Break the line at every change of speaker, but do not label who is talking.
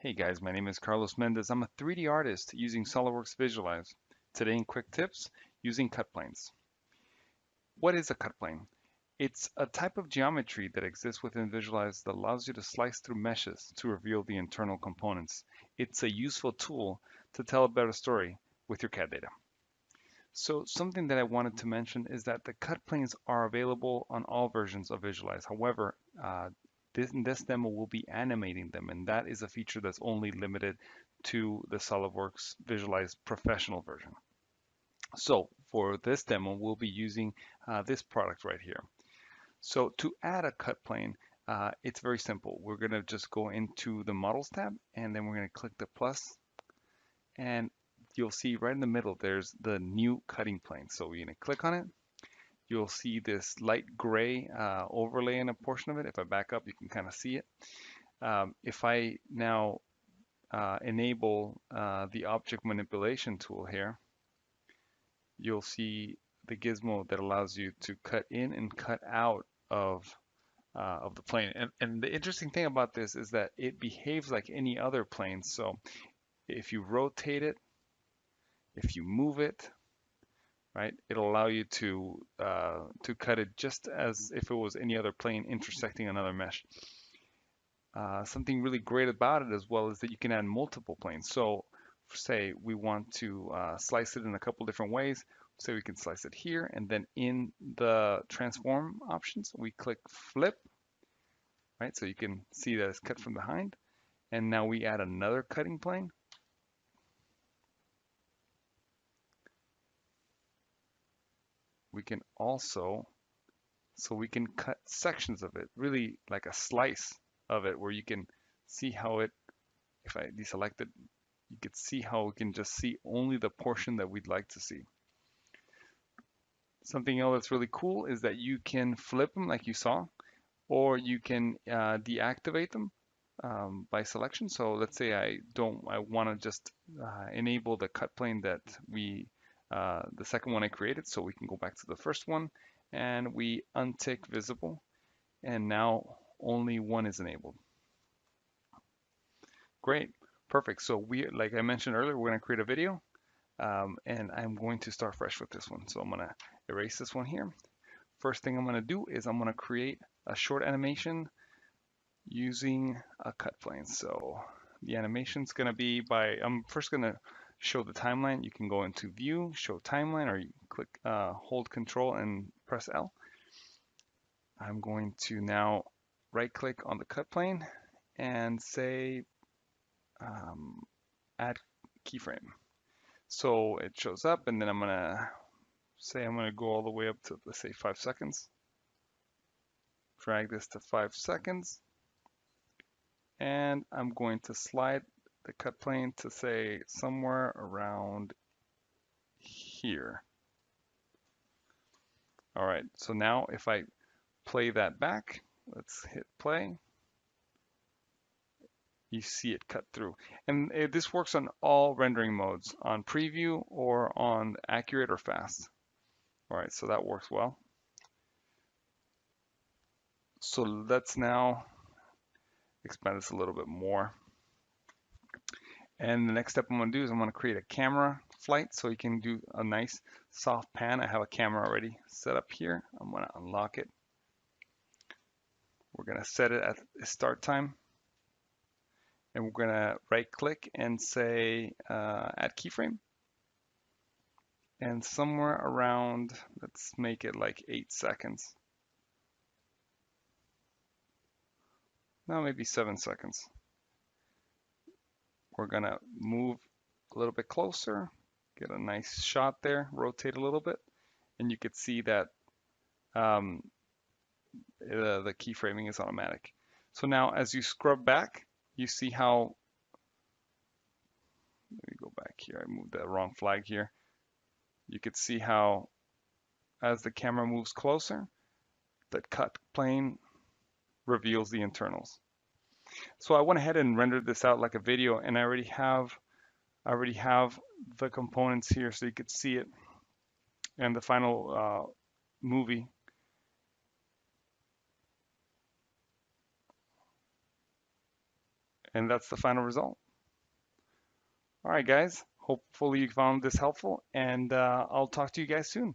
Hey guys, my name is Carlos Mendez. I'm a 3D artist using SOLIDWORKS Visualize. Today in Quick Tips, using cut planes. What is a cut plane? It's a type of geometry that exists within Visualize that allows you to slice through meshes to reveal the internal components. It's a useful tool to tell a better story with your CAD data. So something that I wanted to mention is that the cut planes are available on all versions of Visualize. However, in this demo we'll be animating them, and that is a feature that's only limited to the SOLIDWORKS Visualize Professional version. So for this demo, we'll be using this product right here. So to add a cut plane, it's very simple. We're going to just go into the Models tab, and then we're going to click the plus, and you'll see right in the middle there's the new cutting plane. So we're going to click on it. You'll see this light gray overlay in a portion of it. If I back up, you can kind of see it. If I now enable the object manipulation tool here, you'll see the gizmo that allows you to cut in and cut out of the plane. And the interesting thing about this is that it behaves like any other plane. So if you rotate it, if you move it, right, it'll allow you to cut it just as if it was any other plane intersecting another mesh. Something really great about it as well is that you can add multiple planes. So say we want to slice it in a couple different ways. Say we can slice it here, and then in the transform options, we click flip, right? So you can see that it's cut from behind. And now we add another cutting plane. We can also, so we can cut sections of it, really like a slice of it, where you can see how it, if I deselect it, you can see how we can just see only the portion that we'd like to see. Something else that's really cool is that you can flip them like you saw, or you can deactivate them by selection. So let's say I want to just enable the cut plane that the second one I created. So we can go back to the first one and we untick visible, and now only one is enabled. Great, perfect. So like I mentioned earlier, we're going to create a video, and I'm going to start fresh with this one. So I'm going to erase this one here. First thing I'm going to do is I'm going to create a short animation using a cut plane. So the animation is going to be I'm first going to show the timeline. You can go into view, show timeline, or you click, hold control and press L. I'm going to now right click on the cut plane and say add keyframe. So it shows up, and then I'm going to say I'm going to go all the way up to, let's say, 5 seconds. Drag this to 5 seconds. And I'm going to slide the cut plane to say somewhere around here. All right, so now if I play that back, let's hit play. You see it cut through. And this works on all rendering modes, on preview or on accurate or fast. All right, so that works well. So let's now expand this a little bit more. And the next step I'm going to do is I'm going to create a camera flight so you can do a nice soft pan. I have a camera already set up here. I'm going to unlock it. We're going to set it at start time. And we're going to right click and say add keyframe. And somewhere around, let's make it like 8 seconds. No, maybe 7 seconds. We're going to move a little bit closer, get a nice shot there, rotate a little bit, and you could see that the keyframing is automatic. So now as you scrub back, you see how, let me go back here, I moved the wrong flag here. You could see how as the camera moves closer, the cut plane reveals the internals. So I went ahead and rendered this out like a video, and I already have the components here so you could see it, and the final movie. And that's the final result. All right, guys. Hopefully you found this helpful, and I'll talk to you guys soon.